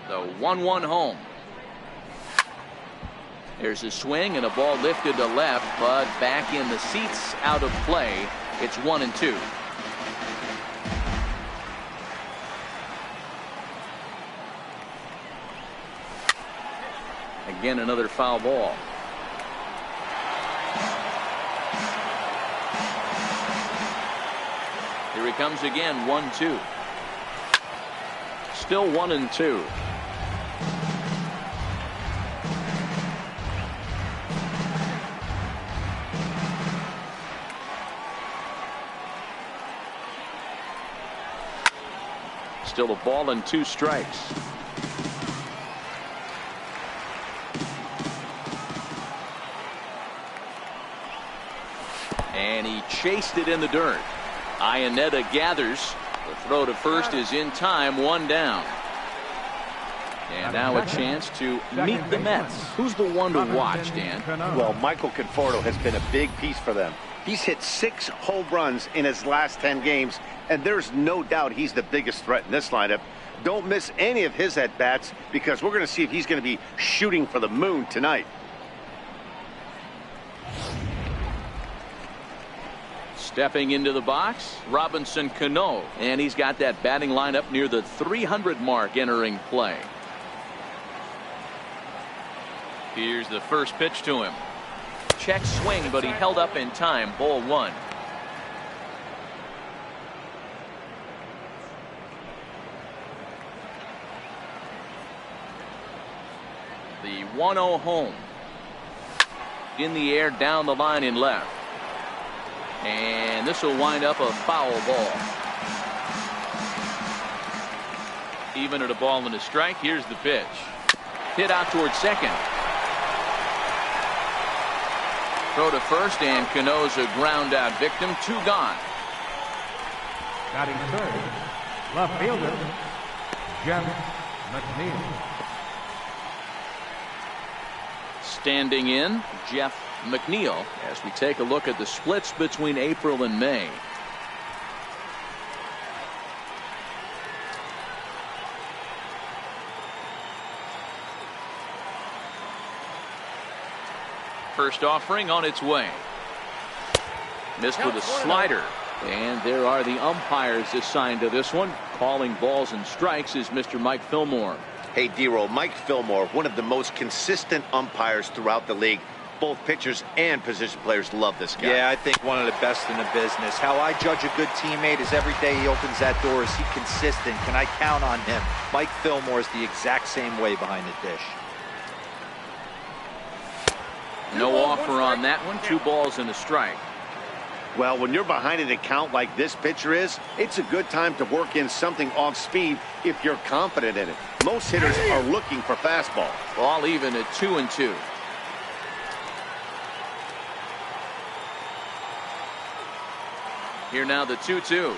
The 1-1 home. There's a swing and a ball lifted to left, but back in the seats, out of play. It's 1-2. Again, another foul ball. Here he comes again, 1-2. Still 1-2. Still a ball and 2 strikes. And he chased it in the dirt. Iannetta gathers. The throw to first is in time, 1 down. And now a chance to meet the Mets. Who's the one to watch, Dan? Well, Michael Conforto has been a big piece for them. He's hit 6 home runs in his last 10 games, and there's no doubt he's the biggest threat in this lineup. Don't miss any of his at-bats, because we're going to see if he's going to be shooting for the moon tonight. Stepping into the box, Robinson Cano, and he's got that batting lineup near the 300 mark entering play. Here's the first pitch to him. Check swing, but he held up in time. Ball 1. The 1-0 home. In the air, down the line in left. And this will wind up a foul ball. Even at a ball and a strike. Here's the pitch. Hit out towards second. Throw to first, and Cano's a ground out victim. 2 gone. Batting third, left fielder, Jeff McNeil. Standing in, Jeff McNeil, as we take a look at the splits between April and May. First offering on its way. Missed with a slider. And there are the umpires assigned to this one. Calling balls and strikes is Mr. Mike Fillmore. Hey, D-Roll, Mike Fillmore, one of the most consistent umpires throughout the league. Both pitchers and position players love this guy. Yeah, I think one of the best in the business. How I judge a good teammate is every day he opens that door. Is he consistent? Can I count on him? Mike Fillmore is the exact same way behind the dish. No offer on that one. 2 balls and a strike. Well, when you're behind an account like this pitcher is, it's a good time to work in something off speed if you're confident in it. Most hitters are looking for fastball. Ball even at 2-2. Here now the 2-2.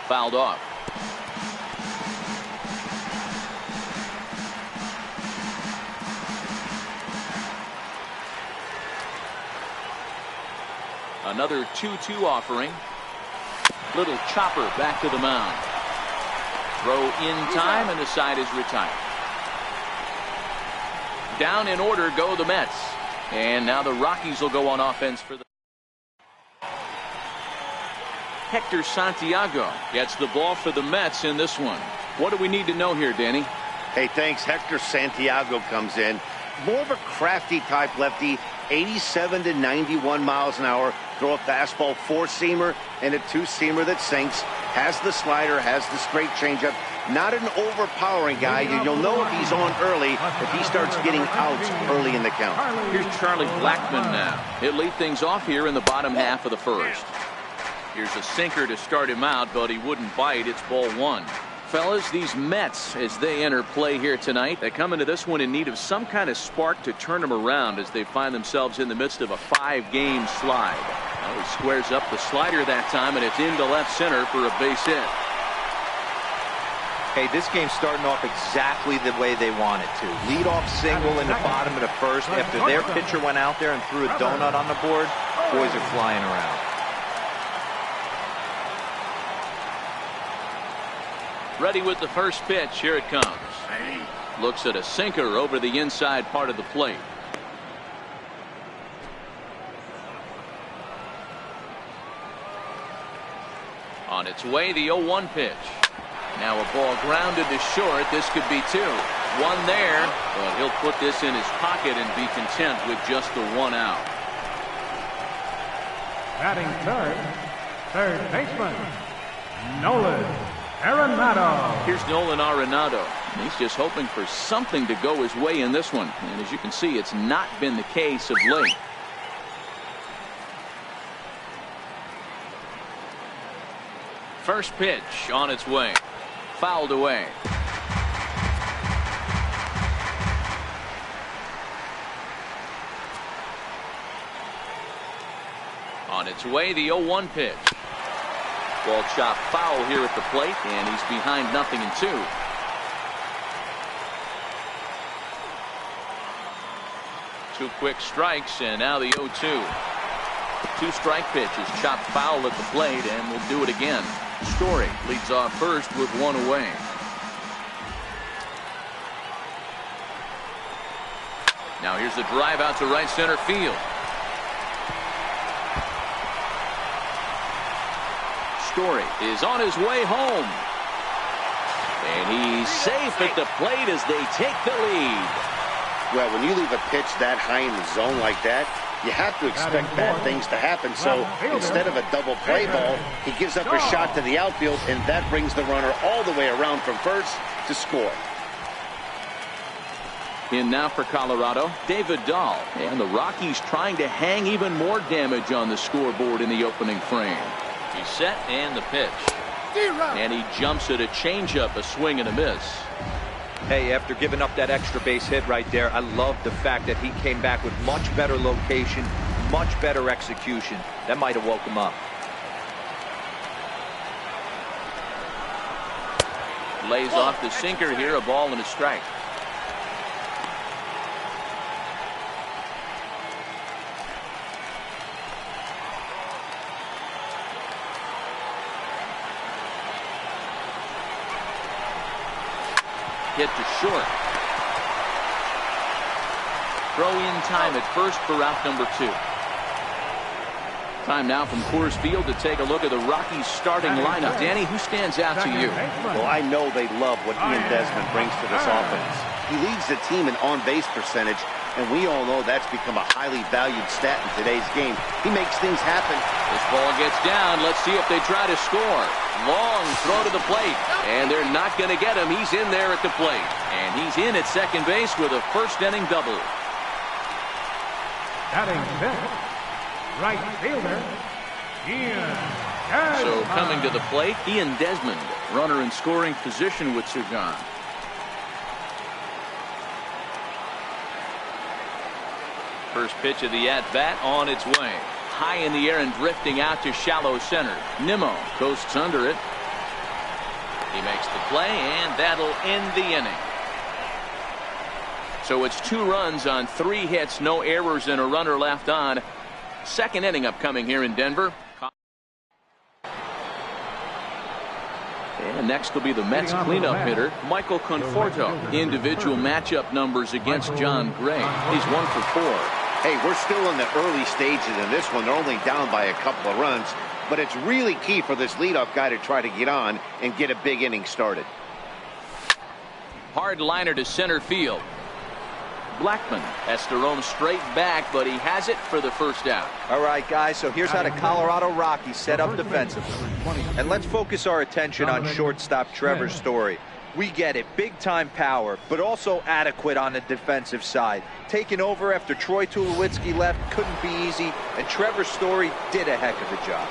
Fouled off. Another 2-2 offering. Little chopper back to the mound. Throw in time, and the side is retired. Down in order go the Mets. And now the Rockies will go on offense for the... Hector Santiago gets the ball for the Mets in this one. What do we need to know here, Danny? Hey, thanks. Hector Santiago comes in. More of a crafty type lefty. 87 to 91 miles an hour. Throw a fastball 4-seamer and a 2-seamer that sinks. Has the slider, has the straight changeup. Not an overpowering guy. You'll know if he's on early if he starts getting outs early in the count. Here's Charlie Blackmon now. He'll lead things off here in the bottom half of the first. Here's a sinker to start him out, but he wouldn't bite. It's ball 1. Fellas, these Mets, as they enter play here tonight, they come into this one in need of some kind of spark to turn them around as they find themselves in the midst of a 5-game slide. Well, he squares up the slider that time, and it's into left center for a base hit. Hey, this game's starting off exactly the way they want it to. Lead-off single in the bottom of the first. After their pitcher went out there and threw a donut on the board, boys are flying around. Ready with the first pitch. Here it comes. Looks at a sinker over the inside part of the plate. On its way, the 0-1 pitch. Now a ball grounded to short. This could be two. One there, but he'll put this in his pocket and be content with just the 1 out. Batting third baseman, Nolan Arenado. Here's Nolan Arenado. He's just hoping for something to go his way in this one. And as you can see, it's not been the case of late. First pitch on its way. Fouled away. On its way, the 0-1 pitch. Ball chopped foul here at the plate, and he's behind 0-2. Two quick strikes, and now the 0-2. Two-strike pitch is chopped foul at the plate, and will do it again. Story leads off first with 1 away. Now here's the drive out to right center field. Story is on his way home. And he's safe at the plate as they take the lead. Well, when you leave a pitch that high in the zone like that, you have to expect bad things to happen. So instead of a double play ball, he gives up a shot to the outfield, and that brings the runner all the way around from first to score. In now for Colorado, David Dahl. And the Rockies trying to hang even more damage on the scoreboard in the opening frame. He's set and the pitch. And he jumps at a changeup, a swing and a miss. Hey, after giving up that extra base hit right there, I love the fact that he came back with much better location, much better execution. That might have woke him up. Lays off the sinker here, a ball and a strike. Hit to short. Throw in time at first for route number 2. Time now from Coors Field to take a look at the Rockies starting lineup. Danny, who stands out to you? Well, I know they love what Ian Desmond brings to this offense. He leads the team in on-base percentage, and we all know that's become a highly valued stat in today's game. He makes things happen. This ball gets down. Let's see if they try to score. Long throw to the plate, and they're not going to get him. He's in there at the plate, and he's in at second base with a first-inning double. Batting fifth, right fielder, Ian Desmond. So coming to the plate, Ian Desmond, runner in scoring position with Sugan. First pitch of the at-bat on its way. High in the air and drifting out to shallow center. Nimmo coasts under it. He makes the play, and that'll end the inning. So it's 2 runs on 3 hits, no errors, and a runner left on. Second inning upcoming here in Denver. And next will be the Mets cleanup hitter, Michael Conforto. Individual matchup numbers against John Gray. He's 1 for 4. Hey, we're still in the early stages in this one. They're only down by a couple of runs, but it's really key for this leadoff guy to try to get on and get a big inning started. Hard liner to center field. Blackman has to roam straight back, but he has it for the first out. All right, guys, so here's how the Colorado Rockies set up defensively. And let's focus our attention on shortstop Trevor Story. We get it, big-time power, but also adequate on the defensive side. Taking over after Troy Tulowitzki left couldn't be easy, and Trevor Story did a heck of a job.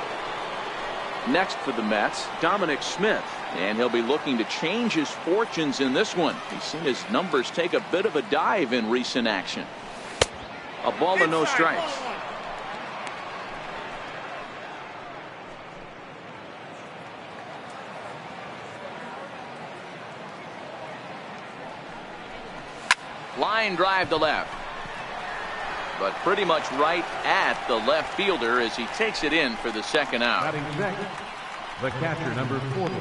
Next for the Mets, Dominic Smith, and he'll be looking to change his fortunes in this one. He's seen his numbers take a bit of a dive in recent action. A ball and no strikes. Line drive to left, but pretty much right at the left fielder as he takes it in for the second out. Batting second, the catcher number 40,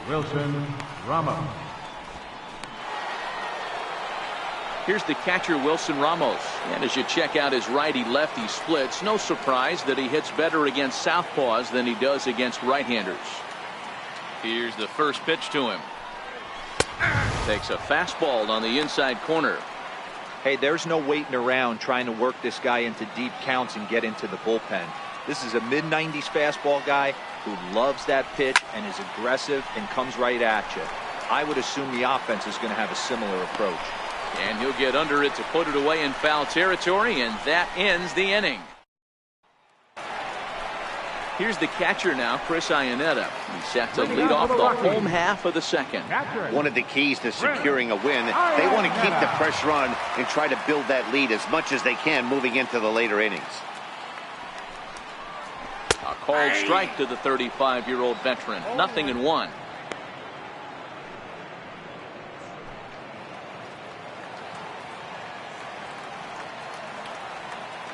Wilson Ramos. Here's the catcher, Wilson Ramos. And as you check out his righty-lefty splits, no surprise that he hits better against southpaws than he does against right-handers. Here's the first pitch to him. Takes a fastball on the inside corner. Hey, there's no waiting around trying to work this guy into deep counts and get into the bullpen. This is a mid-90s fastball guy who loves that pitch and is aggressive and comes right at you. I would assume the offense is going to have a similar approach. And he'll get under it to put it away in foul territory, and that ends the inning. Here's the catcher now, Chris Iannetta. He's set to lead off the home half of the second. One of the keys to securing a win, they want to keep the pressure on and try to build that lead as much as they can moving into the later innings. A called strike to the 35-year-old veteran. 0-1.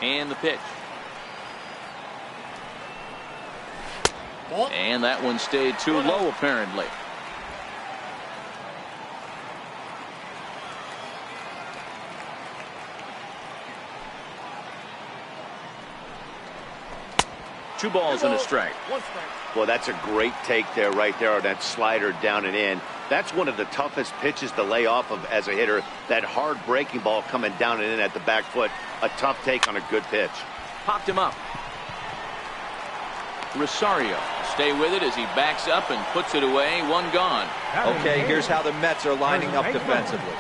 And the pitch. And that one stayed too low, apparently. Two balls and a strike. Well, that's a great take there, right there, on that slider down and in. That's one of the toughest pitches to lay off of as a hitter. That hard breaking ball coming down and in at the back foot. A tough take on a good pitch. Popped him up. Rosario stay with it as he backs up and puts it away. One gone. Okay, here's how the Mets are lining up defensively.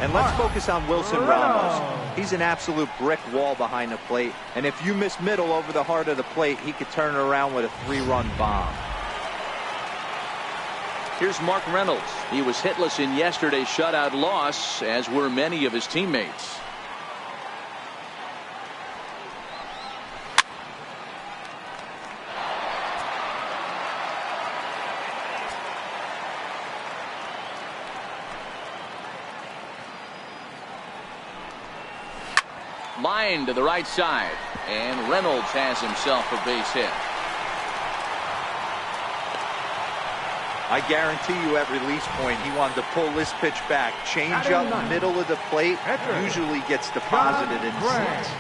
And let's focus on Wilson Ramos. He's an absolute brick wall behind the plate. And if you miss middle over the heart of the plate, he could turn it around with a 3-run bomb. Here's Mark Reynolds. He was hitless in yesterday's shutout loss, as were many of his teammates. Line to the right side, and Reynolds has himself a base hit. I guarantee you at release point he wanted to pull this pitch back. Change up middle of the plate usually gets deposited in seats.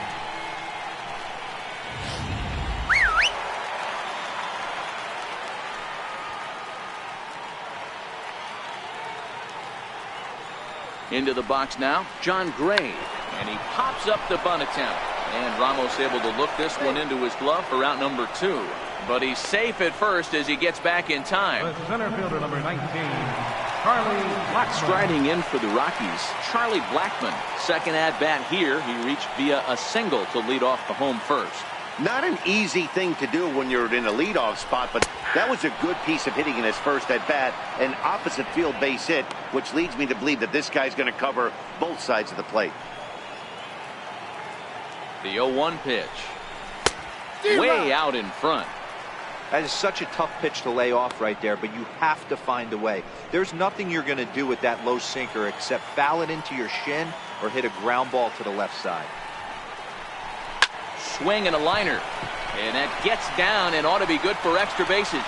Into the box now, John Gray. And he pops up the bunt attempt. And Ramos able to look this one into his glove for out number 2. But he's safe at first as he gets back in time. The center fielder, number 19, Charlie Blackmon. Striding in for the Rockies, Charlie Blackmon. Second at bat here. He reached via a single to lead off the home first. Not an easy thing to do when you're in a leadoff spot, but that was a good piece of hitting in his first at bat, an opposite field base hit, which leads me to believe that this guy's going to cover both sides of the plate. The 0-1 pitch. Way out in front. That is such a tough pitch to lay off right there, but you have to find a way. There's nothing you're going to do with that low sinker except foul it into your shin or hit a ground ball to the left side. Swing and a liner. And that gets down and ought to be good for extra bases.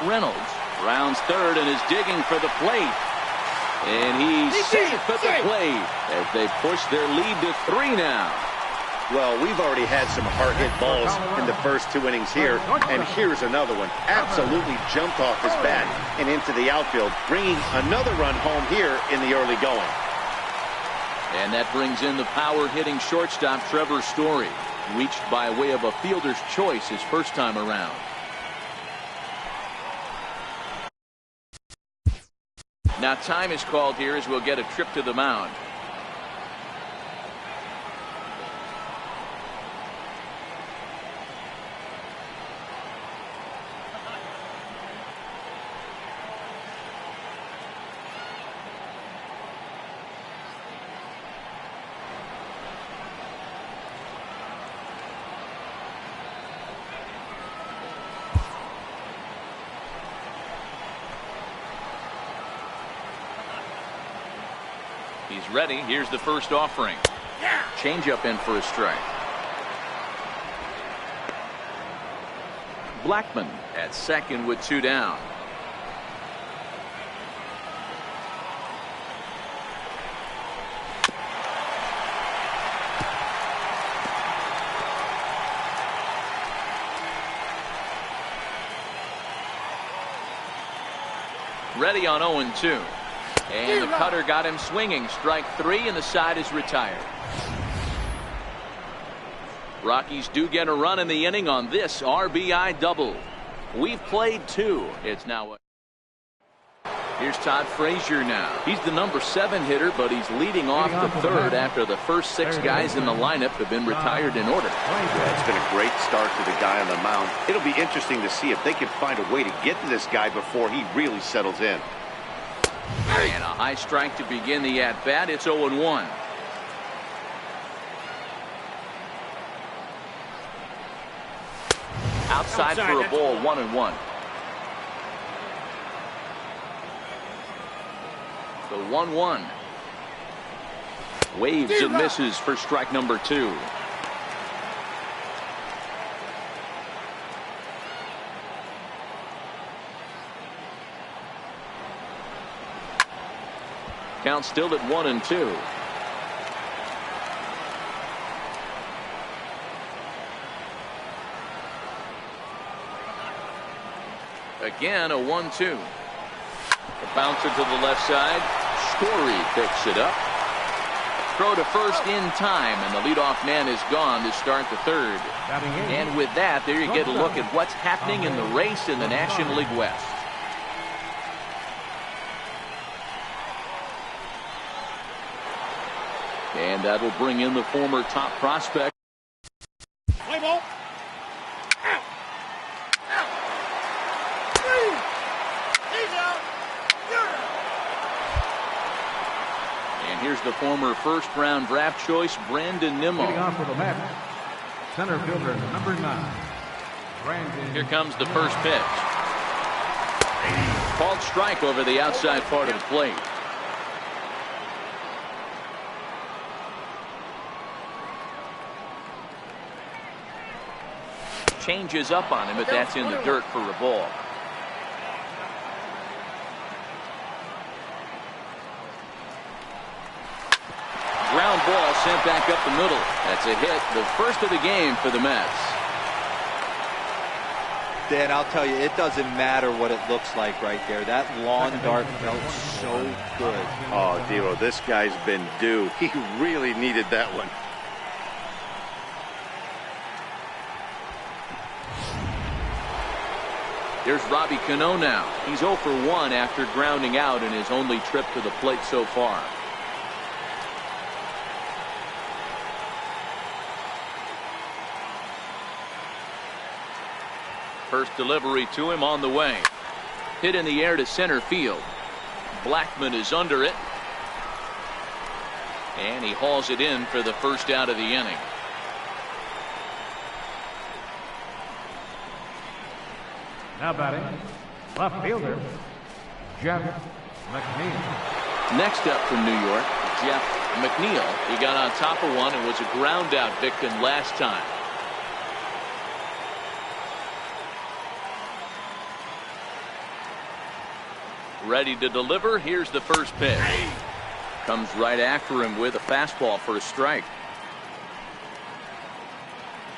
Reynolds rounds third and is digging for the plate. And he's safe at the plate as they push their lead to 3 now. Well, we've already had some hard-hit balls in the first 2 innings here, and here's another one. Absolutely jumped off his bat and into the outfield, bringing another run home here in the early going. And that brings in the power-hitting shortstop Trevor Story, reached by way of a fielder's choice his first time around. Now time is called here as we'll get a trip to the mound. He's ready. Here's the first offering. Changeup in for a strike. Blackmon At second with 2 down. Ready on 0-2. And the cutter got him swinging. Strike 3, and the side is retired. Rockies do get a run in the inning on this RBI double. We've played 2. It's now. Here's Todd Frazier now. He's the number 7 hitter, but he's leading off the third after the first 6 guys in the lineup have been retired in order. Yeah, it's been a great start to the guy on the mound. It'll be interesting to see if they can find a way to get to this guy before he really settles in. And a high strike to begin the at-bat. It's 0-1. Outside for a ball, 1-1. The 1-1. Waves and misses for strike number 2. Count still at 1-2. Again, a 1-2. The bouncer to the left side. Story picks it up. Throw to first in time, and the leadoff man is gone to start the third. And with that, there you get a look at what's happening in the race in the National League West. And that will bring in the former top prospect. Play ball. And here's the former first-round draft choice, Brandon Nimmo. Leading off for the Mets, center fielder number 9, Brandon. Here comes the first pitch. Called strike over the outside part of the plate. Changes up on him, but that's in the dirt for a ball. Ground ball sent back up the middle. That's a hit, the first of the game for the Mets. Dan, I'll tell you, it doesn't matter what it looks like right there. That lawn dart felt so good. Oh, Dero, this guy's been due. He really needed that one. Here's Robbie Cano now. He's 0 for 1 after grounding out in his only trip to the plate so far. First delivery to him on the way. Hit in the air to center field. Blackman is under it. And he hauls it in for the first out of the inning. Now batting, left fielder, Jeff McNeil. Next up from New York, Jeff McNeil. He got on top of one and was a ground out victim last time. Ready to deliver. Here's the first pitch. Comes right after him with a fastball for a strike.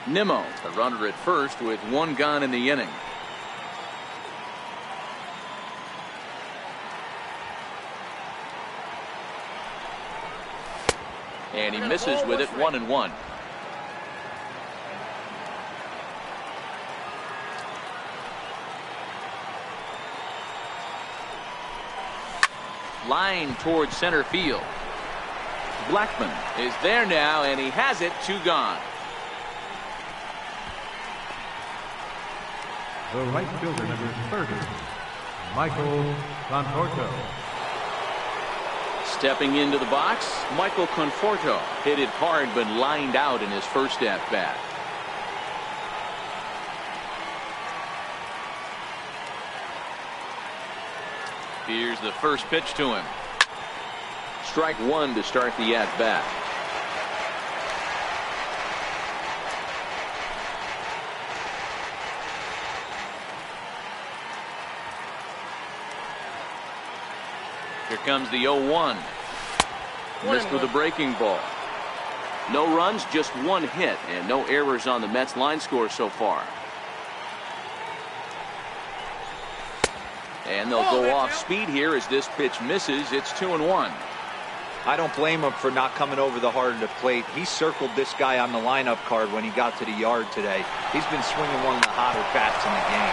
Nimmo, the runner at first with 1 gone in the inning. And he misses with it, 1-1. Line towards center field. Blackman is there now, and he has it, 2 gone. The right fielder number 30, Michael Conforto. Stepping into the box, Michael Conforto hit it hard but lined out in his first at bat. Here's the first pitch to him. Strike 1 to start the at bat. Here comes the 0-1. Missed with a breaking ball. No runs, just one hit, and no errors on the Mets line score so far. And they'll go off speed here as this pitch misses. It's 2-1. I don't blame him for not coming over the heart of the plate. He circled this guy on the lineup card when he got to the yard today. He's been swinging one of the hotter bats in the game.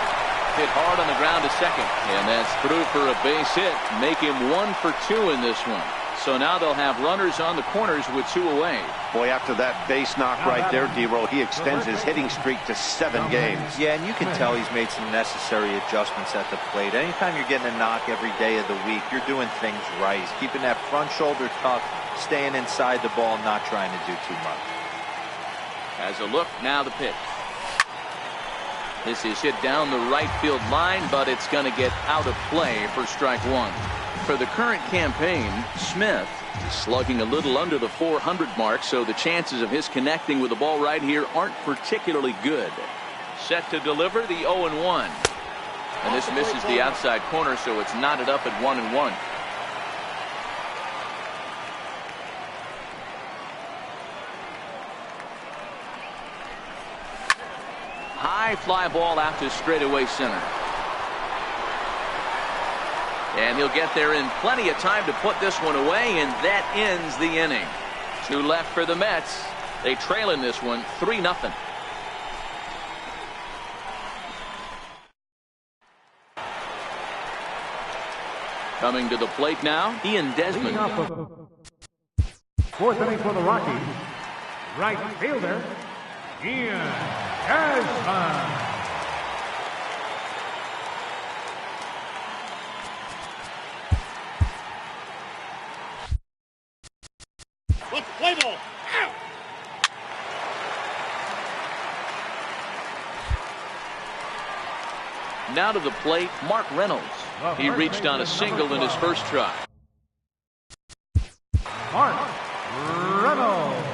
Hit hard on the ground to second, and that's through for a base hit. Make him 1 for 2 in this one. So now they'll have runners on the corners with 2 away. Boy, after that base knock right there, D-Roll, he extends his hitting streak to 7 games. Yeah, and you can tell he's made some necessary adjustments at the plate. Anytime you're getting a knock every day of the week, you're doing things right. He's keeping that front shoulder tucked, staying inside the ball, not trying to do too much. As a look, now the pitch. This is hit down the right field line, but it's going to get out of play for strike 1. For the current campaign, Smith is slugging a little under the 400 mark, so the chances of his connecting with the ball right here aren't particularly good. Set to deliver the 0-1. And this misses the outside corner, so it's knotted up at 1-1. High fly ball out to straightaway center. And he'll get there in plenty of time to put this one away, and that ends the inning. 2 left for the Mets. They trail in this one 3-0. Coming to the plate now, Ian Desmond. 4th inning for the Rockies. Right fielder, Ian Desmond. Let's play ball. Out. Now to the plate, Mark Reynolds. He reached on a single in his first try. Mark Reynolds.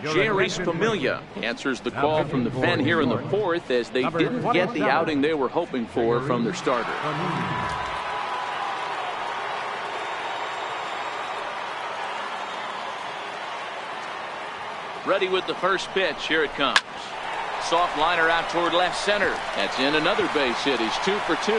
Jerry Familia answers the call from the pen here in the 4th, as they didn't get the outing they were hoping for from their starter. Ready with the first pitch. Here it comes. Soft liner out toward left center. That's in another base hit. He's 2 for 2.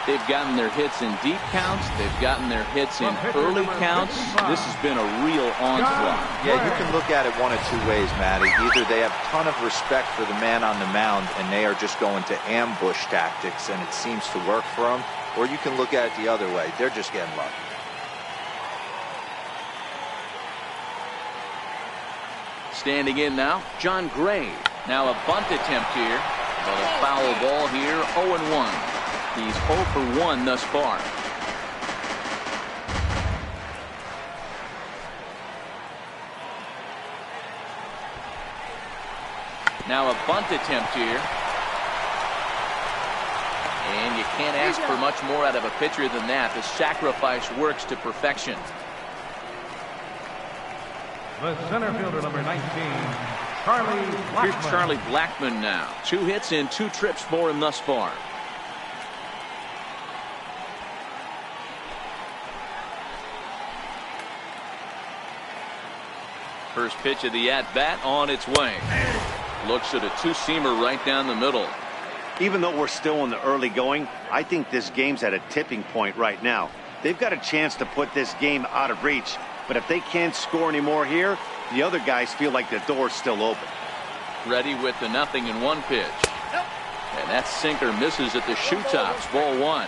They've gotten their hits in deep counts. They've gotten their hits in early counts. This has been a real onslaught. Yeah, you can look at it one of 2 ways, Matty. Either they have a ton of respect for the man on the mound and they are just going to ambush tactics and it seems to work for them, or you can look at it the other way. They're just getting lucky. Standing in now, John Gray. Now a bunt attempt here, but a foul ball here, 0-1. He's 0 for 1 thus far. Now a bunt attempt here. And you can't ask for much more out of a pitcher than that. The sacrifice works to perfection. The center fielder, number 19, Charlie Blackmon. Here's Charlie Blackmon now. 2 hits and 2 trips for him thus far. First pitch of the at-bat on its way. Looks at a 2-seamer right down the middle. Even though we're still in the early going, I think this game's at a tipping point right now. They've got a chance to put this game out of reach. But if they can't score any more here, the other guys feel like the door's still open. Ready with the 0-1 pitch. And that sinker misses at the shoe tops. Ball 1.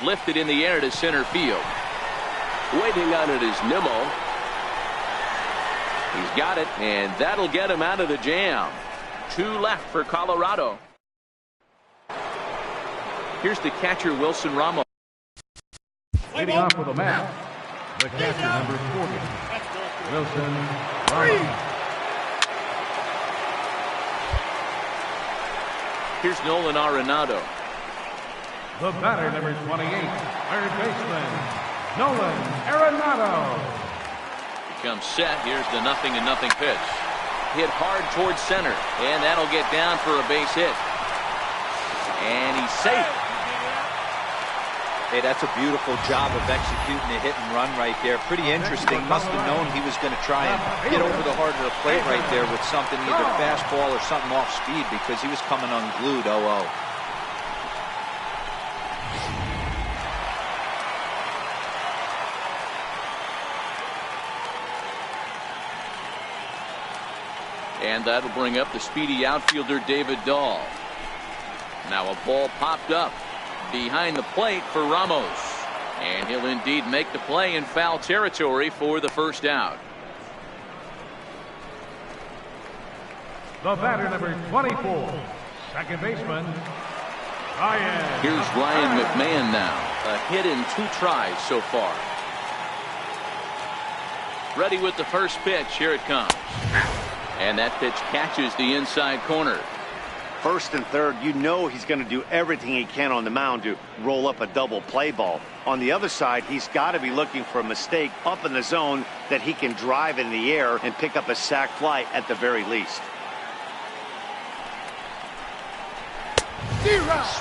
Lifted in the air to center field. Waiting on it is Nimmo. He's got it, and that'll get him out of the jam. 2 left for Colorado. Here's the catcher, Wilson Ramos. Leading off with a match, the catcher, number 40, Wilson Ramos. Here's Nolan Arenado. The batter, number 28, third baseman, Nolan Arenado. Becomes set. Here's the 0-0 pitch. Hit hard towards center, and that'll get down for a base hit. And he's safe. Hey, that's a beautiful job of executing a hit and run right there. Pretty interesting. Must have known he was going to try and get over the heart of the plate right there with something, either fastball or something off speed, because he was coming unglued 0-0. And that'll bring up the speedy outfielder David Dahl. Now a ball popped up behind the plate for Ramos. And he'll indeed make the play in foul territory for the first out. The batter, number 24, second baseman, Ryan. Here's Ryan McMahon now. A hit in 2 tries so far. Ready with the first pitch. Here it comes. And that pitch catches the inside corner. First and third, you know he's going to do everything he can on the mound to roll up a double play ball. On the other side, he's got to be looking for a mistake up in the zone that he can drive in the air and pick up a sac fly at the very least.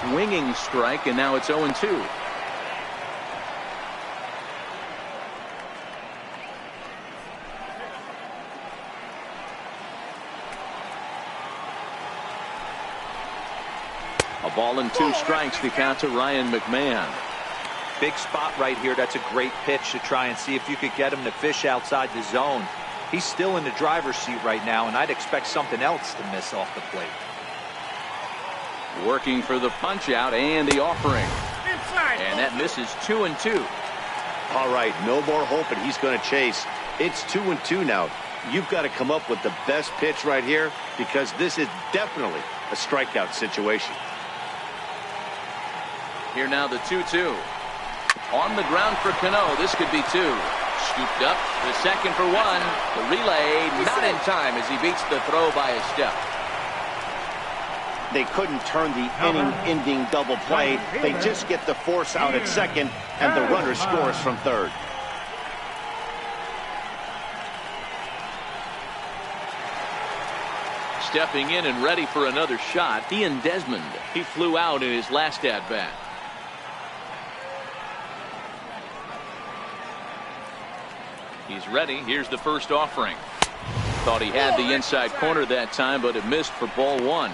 Swinging strike, and now it's 0-2. A ball and 2 strikes to count to Ryan McMahon. Big spot right here. That's a great pitch to try and see if you could get him to fish outside the zone. He's still in the driver's seat right now, and I'd expect something else to miss off the plate. Working for the punch out and the offering. And that misses 2-2. All right, no more hoping he's going to chase. It's 2-2 now. You've got to come up with the best pitch right here, because this is definitely a strikeout situation. Here now the 2-2. On the ground for Cano. This could be 2. Scooped up the second for 1. The relay not in time as he beats the throw by a step. They couldn't turn the inning-ending double play. They just get the force out at second, and the runner scores from third. Stepping in and ready for another shot, Ian Desmond. He flew out in his last at-bat. He's ready. Here's the first offering. Thought he had the inside corner that time, but it missed for ball 1.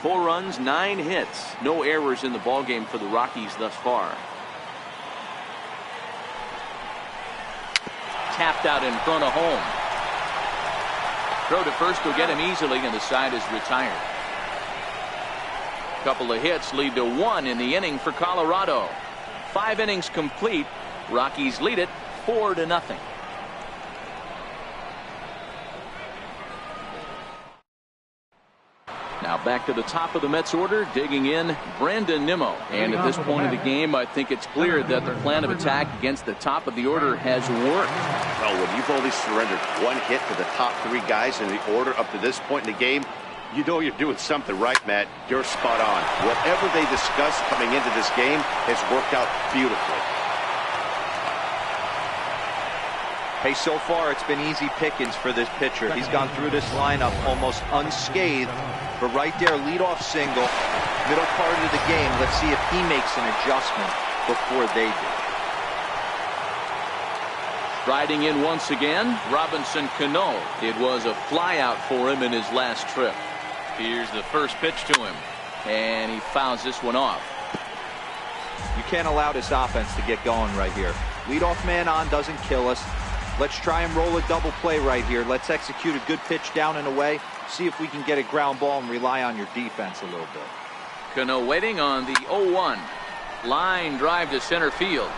Four runs, 9 hits. No errors in the ballgame for the Rockies thus far. Tapped out in front of home. Throw to first will get him easily, and the side is retired. Couple of hits lead to 1 in the inning for Colorado. 5 innings complete. Rockies lead it 4-0. Now back to the top of the Mets order, digging in Brandon Nimmo. And at this point of the game, I think it's clear that the plan of attack against the top of the order has worked. Well, when you've only surrendered 1 hit to the top 3 guys in the order up to this point in the game, you know you're doing something right, Matt. You're spot on. Whatever they discussed coming into this game has worked out beautifully. Hey, so far it's been easy pickings for this pitcher. He's gone through this lineup almost unscathed. But right there, leadoff single, middle part of the game. Let's see if he makes an adjustment before they do. Riding in once again, Robinson Cano. It was a flyout for him in his last trip. Here's the first pitch to him, and he fouls this one off. You can't allow this offense to get going right here. Leadoff man on doesn't kill us. Let's try and roll a double play right here. Let's execute a good pitch down and away. See if we can get a ground ball and rely on your defense a little bit. Cano waiting on the 0-1. Line drive to center field.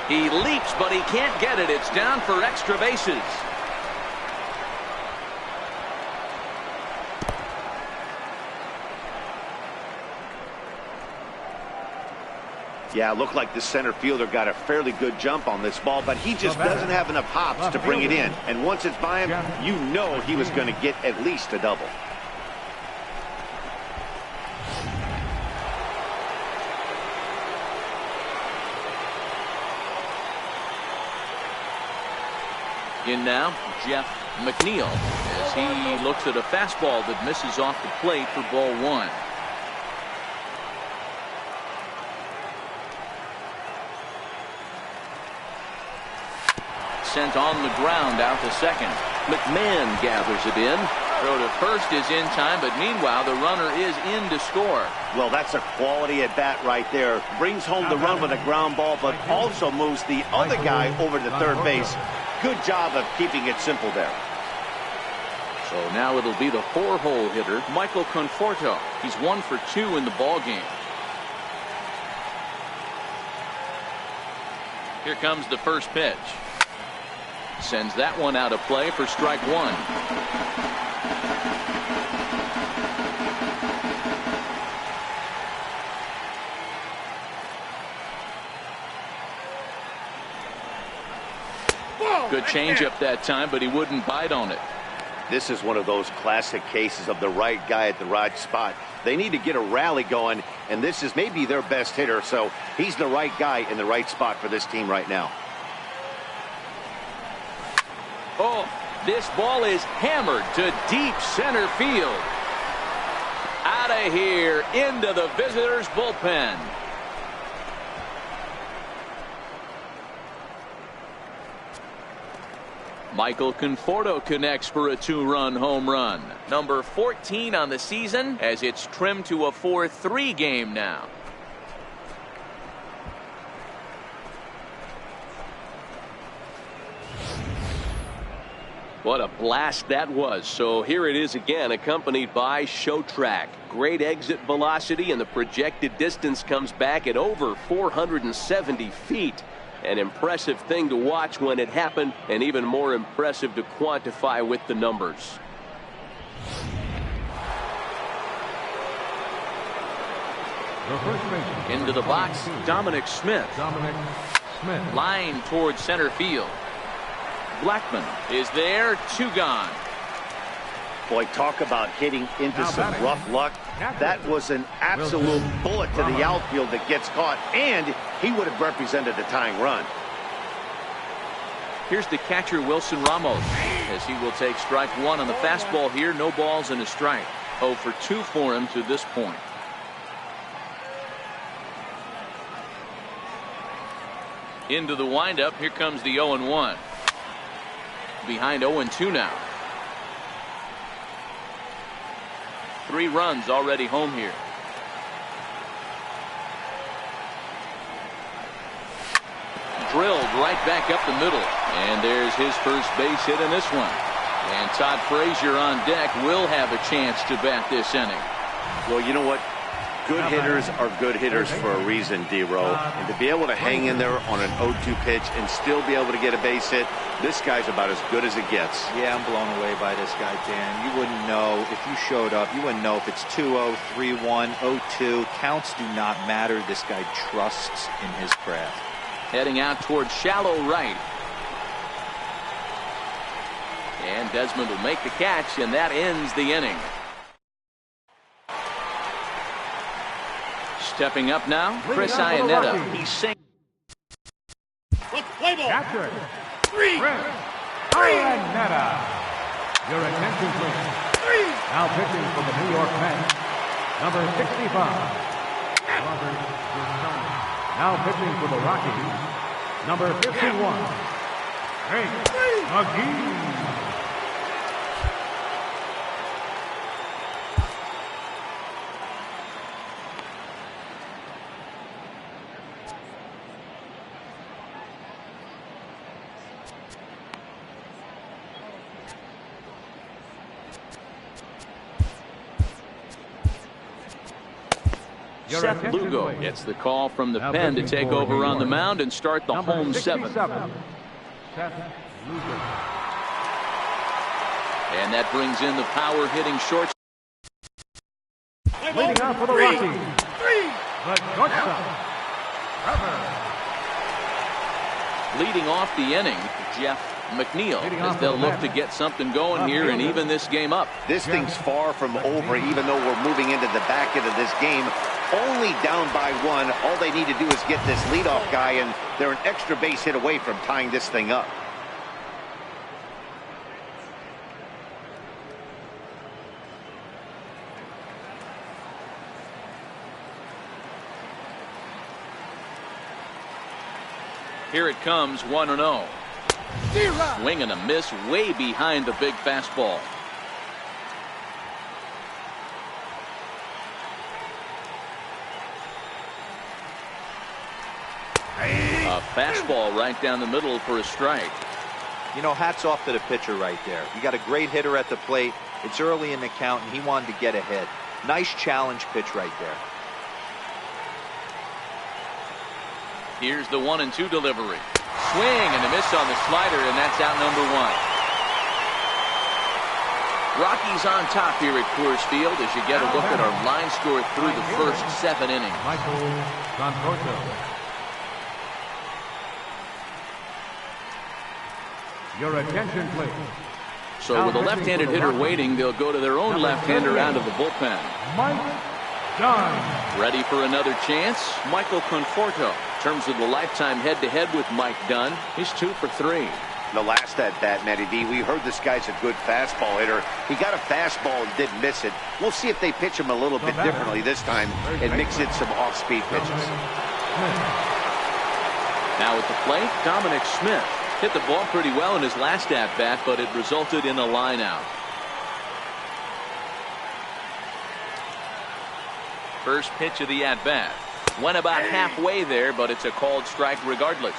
He leaps, but he can't get it. It's down for extra bases. Yeah, it looked like the center fielder got a fairly good jump on this ball, but he just doesn't have enough hops to bring it in. And once it's by him, you know he was going to get at least a double. In now, Jeff McNeil, as he looks at a fastball that misses off the plate for ball one. Sent on the ground out to second. McMahon gathers it in. Throw to first is in time, but meanwhile the runner is in to score. Well, that's a quality at bat right there. Brings home the run with a ground ball, but also moves the other guy over to third base. Good job of keeping it simple there. So now it'll be the 4-hole hitter, Michael Conforto. He's 1 for 2 in the ball game. Here comes the first pitch. Sends that one out of play for strike one. Good changeup that time, but he wouldn't bite on it. This is one of those classic cases of the right guy at the right spot. They need to get a rally going, and this is maybe their best hitter, so he's the right guy in the right spot for this team right now. Oh, this ball is hammered to deep center field. Out of here, into the visitors' bullpen. Michael Conforto connects for a 2-run home run. Number 14 on the season, as it's trimmed to a 4-3 game now. What a blast that was. So here it is again, accompanied by Show Track. Great exit velocity, and the projected distance comes back at over 470 feet. An impressive thing to watch when it happened, and even more impressive to quantify with the numbers. Into the box, Dominic Smith. Line towards center field. Blackman is there, 2 gone. Boy, talk about hitting into some rough luck. That was an absolute bullet to the outfield that gets caught, and he would have represented a tying run. Here's the catcher, Wilson Ramos, as he will take strike one on the fastball here. No balls and a strike. 0 for 2 for him to this point. Into the windup. Here comes the 0-1. Behind 0-2 now. 3 runs already home here. Drilled right back up the middle. And there's his first base hit in this one. And Todd Frazier on deck will have a chance to bat this inning. Well, you know what? Good hitters are good hitters for a reason, D-Row. And to be able to hang in there on an 0-2 pitch and still be able to get a base hit, this guy's about as good as it gets. Yeah, I'm blown away by this guy, Dan. You wouldn't know if you showed up. You wouldn't know if it's 2-0, 3-1, 0-2. Counts do not matter. This guy trusts in his craft. Heading out towards shallow right. And Desmond will make the catch, and that ends the inning. Stepping up now, Chris Iannetta. He's sinking. Let's play ball. Catcher, Three. Chris Iannetta. Your attention, please. Now pitching for the New York Mets, number 65, Robert Giscard. Now pitching for the Rockies, number 51, Hank McGee. Seth Lugo gets the call from the pen to take over on the mound and start the home 7th. And that brings in the power hitting short. Leading off for the Rockies, the shortstop, Leading off the inning, Jeff McNeil, as they'll look to get something going here and even this game up. This thing's far from over, even though we're moving into the back end of this game. Only down by one. All they need to do is get this leadoff guy, and they're an extra base hit away from tying this thing up. Here it comes, 1-0. Swing and a miss way behind the big fastball. A fastball right down the middle for a strike. You know, hats off to the pitcher right there. You got a great hitter at the plate. It's early in the count, and he wanted to get ahead. Nice challenge pitch right there. Here's the 1-2 delivery. Swing and a miss on the slider, and that's out number one. Rockies on top here at Coors Field as you get a look at our line score through the first 7 innings. Your attention, please. So with a left-handed hitter waiting, they'll go to their own left-hander out of the bullpen. Mike Dunn. Ready for another chance? Michael Conforto. In terms of the lifetime head-to-head with Mike Dunn, he's 2 for 3. The last at bat, Matty D, we heard this guy's a good fastball hitter. He got a fastball and didn't miss it. We'll see if they pitch him a little bit differently this time and mix in some off-speed pitches. Now at the plate, Dominic Smith hit the ball pretty well in his last at-bat, but it resulted in a line-out. First pitch of the at-bat. Went about halfway there, but it's a called strike regardless.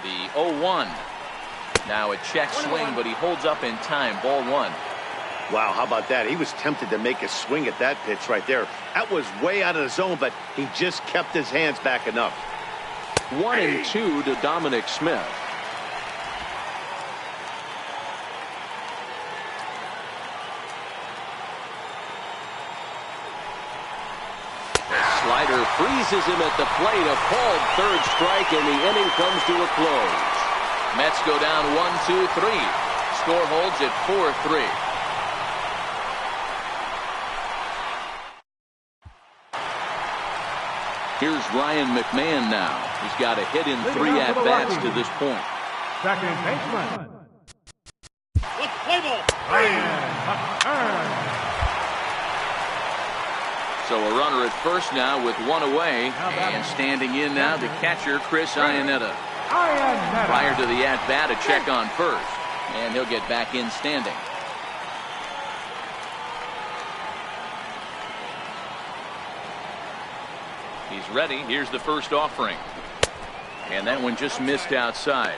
The 0-1. Now a check swing, but he holds up in time. Ball 1. Wow, how about that? He was tempted to make a swing at that pitch right there. That was way out of the zone, but he just kept his hands back enough. 1-2 to Dominic Smith. Slider freezes him at the plate. A called third strike, and the inning comes to a close. Mets go down 1-2-3. Score holds at 4-3. Here's Ryan McMahon now. He's got a hit in 3 at-bats to this point. Second baseman. Let's play ball. So a runner at first now with 1 away, and standing in now the catcher Chris Iannetta. Prior to the at-bat, a check on first, and he'll get back in standing. He's ready. Here's the first offering, and that one just missed outside.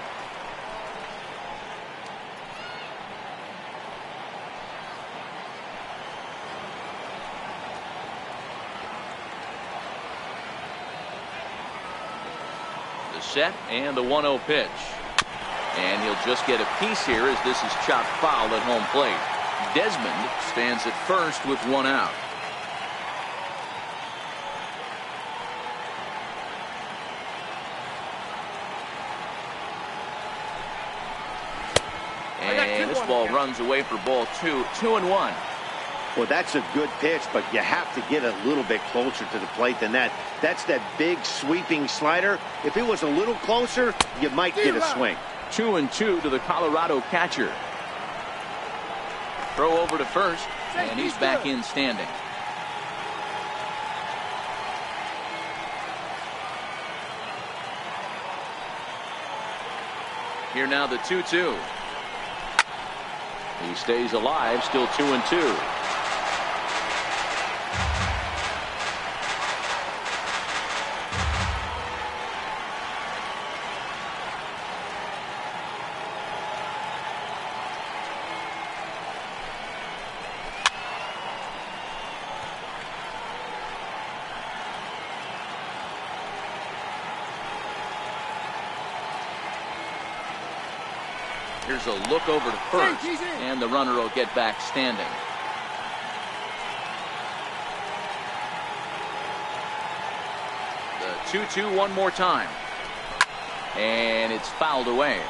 Set and the 1-0 pitch, and he'll just get a piece here as this is chopped foul at home plate. Desmond stands at first with 1 out. And this ball runs away for ball 2. 2-1. Well, that's a good pitch, but you have to get a little bit closer to the plate than that. That's that big sweeping slider. If it was a little closer, you might get a swing. 2-2 to the Colorado catcher. Throw over to first, and he's back in standing. Here now the 2-2. He stays alive, still 2-2. Here's a look over to first, and the runner will get back standing. The 2-2 one more time. And it's fouled away.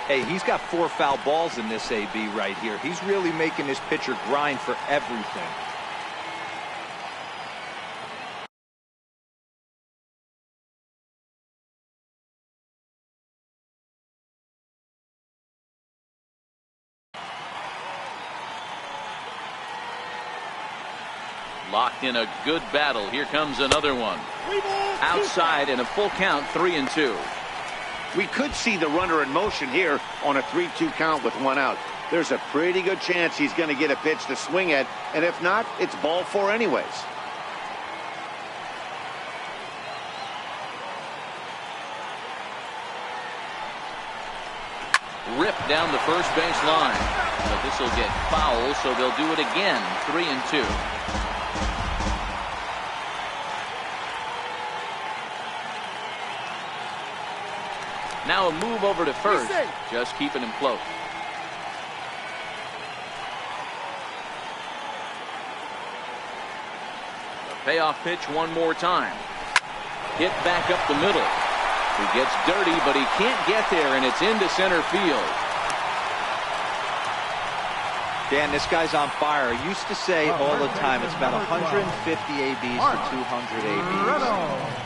Hey, he's got 4 foul balls in this AB right here. He's really making this pitcher grind for everything. Locked in a good battle. Here comes another one. Outside in a full count, 3-2. We could see the runner in motion here on a 3-2 count with 1 out. There's a pretty good chance he's going to get a pitch to swing at, and if not, it's ball 4 anyways. Ripped down the first base line. But this will get foul, so they'll do it again. 3-2. Now a move over to first, just keeping him close. A payoff pitch one more time. Hit back up the middle. He gets dirty, but he can't get there, and it's into center field. Dan, this guy's on fire. I used to say all the time it's about 150 ABs to 200 ABs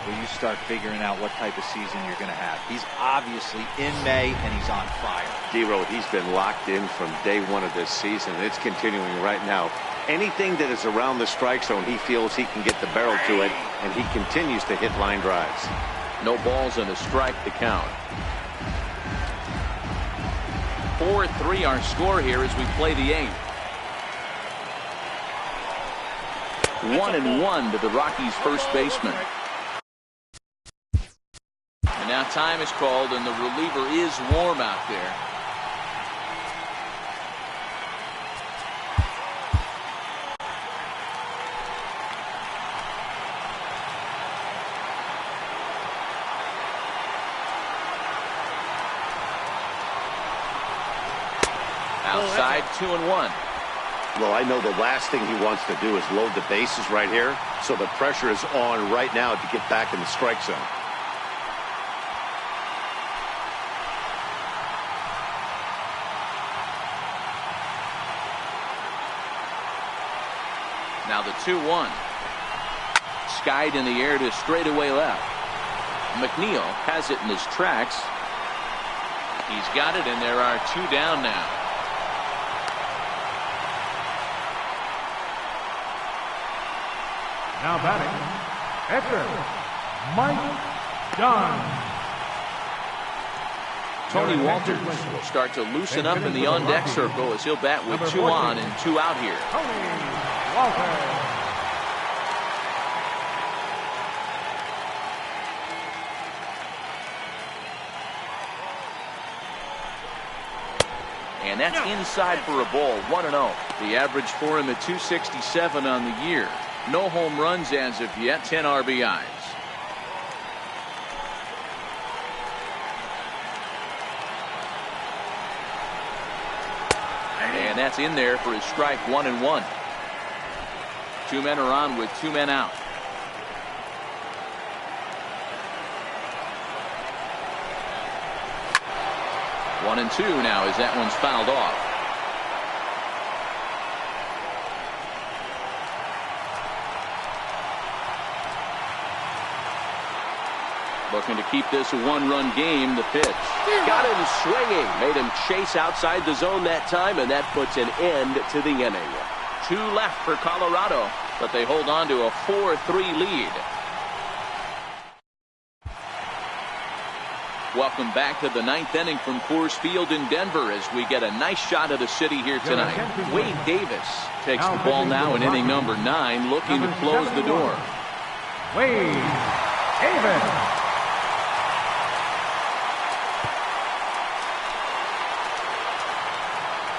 where you start figuring out what type of season you're going to have. He's obviously in May, and he's on fire. D-Road, he's been locked in from day 1 of this season. It's continuing right now. Anything that is around the strike zone, he feels he can get the barrel to it, and he continues to hit line drives. No balls and a strike to count. 4-3 our score here as we play the 8th. 1-1 to the Rockies' first baseman. And now time is called, and the reliever is warm out there. Outside, 2-1. Well, I know the last thing he wants to do is load the bases right here, so the pressure is on right now to get back in the strike zone. Now the 2-1. Skied in the air to straightaway left. McNeil has it in his tracks. He's got it, and there are 2 down now. Now batting, pitcher, Mike Dunn. Tony Walters will start to loosen up in the on-deck circle as he'll bat with 2 on and 2 out here. Tony Walters. And that's inside for a ball, 1-0. The average for him at 267 on the year. No home runs as of yet, 10 RBIs. And that's in there for his strike, 1-1. 2 men are on with 2 men out. One and 2 now as that one's fouled off. Looking to keep this a 1-run game. The pitch. Got him swinging. Made him chase outside the zone that time, and that puts an end to the inning. 2 left for Colorado, but they hold on to a 4-3 lead. Welcome back to the 9th inning from Coors Field in Denver as we get a nice shot of the city here tonight. Wade Davis takes the ball now in inning number 9, looking to close the door. Wade Davis.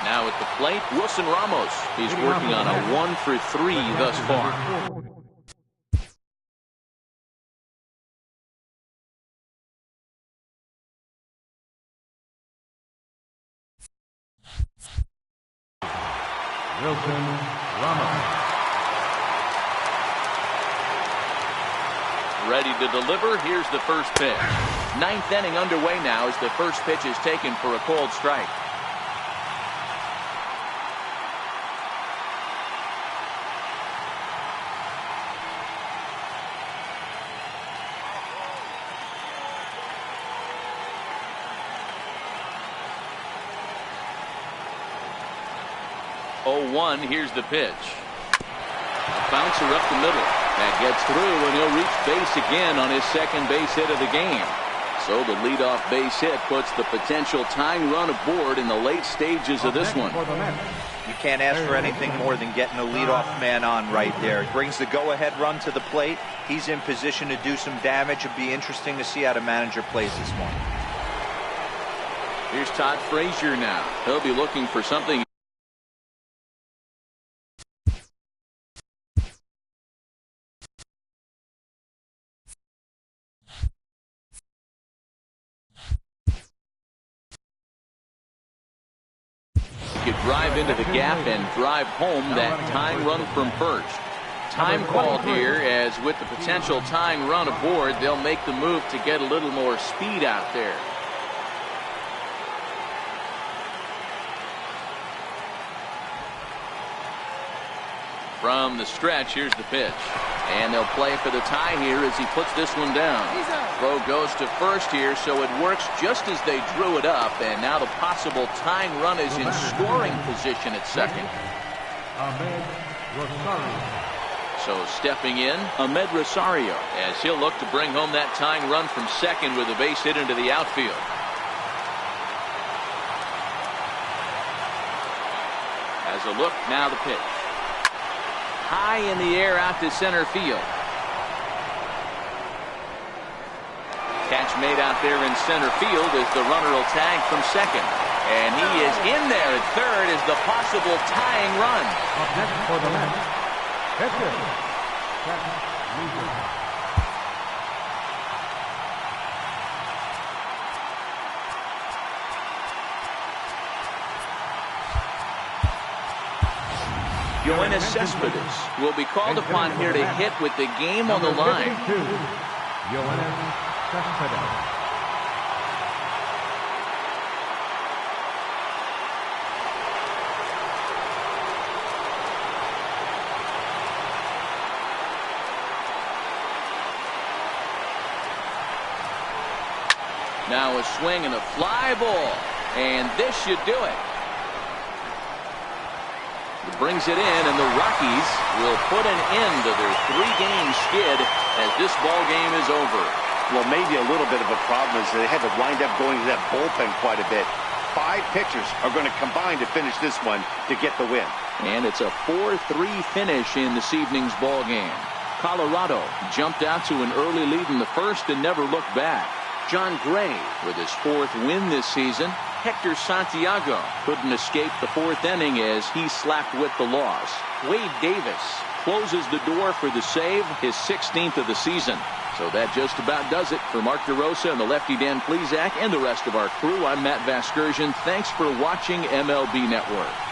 Now at the plate, Wilson Ramos. He's working on a 1-for-3 thus far. Wilson Ramos. Ready to deliver. Here's the first pitch. Ninth inning underway now as the first pitch is taken for a called strike. Oh, 1. Here's the pitch. A bouncer up the middle. That gets through, and he'll reach base again on his second base hit of the game. So the leadoff base hit puts the potential tying run aboard in the late stages of this one. You can't ask for anything more than getting a leadoff man on right there. It brings the go-ahead run to the plate. He's in position to do some damage. It'll be interesting to see how the manager plays this one. Here's Todd Frazier now. He'll be looking for something. Drive into the gap and drive home that tying run from first. Time called here, as with the potential tying run aboard, they'll make the move to get a little more speed out there. From the stretch, here's the pitch. And they'll play for the tie here as he puts this one down. Throw goes to first here, so it works just as they drew it up. And now the possible tying run is in scoring position at second. So stepping in, Ahmed Rosario, as he'll look to bring home that tying run from second with a base hit into the outfield. As a look, now the pitch. High in the air out to center field. Catch made out there in center field as the runner will tag from second. And he is in there at third as the possible tying run. Up next for the Mets, pitcher, Seth Weaver. Yoenis Cespedes will be called upon here to hit with the game on the line. Yoenis Cespedes. Now a swing and a fly ball, and this should do it. Brings it in, and the Rockies will put an end to their 3-game skid as this ball game is over. Well, maybe a little bit of a problem is they had to wind up going to that bullpen quite a bit. 5 pitchers are going to combine to finish this one to get the win. And it's a 4-3 finish in this evening's ball game. Colorado jumped out to an early lead in the first and never looked back. John Gray with his 4th win this season. Hector Santiago couldn't escape the 4th inning as he slapped with the loss. Wade Davis closes the door for the save, his 16th of the season. So that just about does it. For Mark DeRosa and the lefty Dan Plesac and the rest of our crew, I'm Matt Vasgersian. Thanks for watching MLB Network.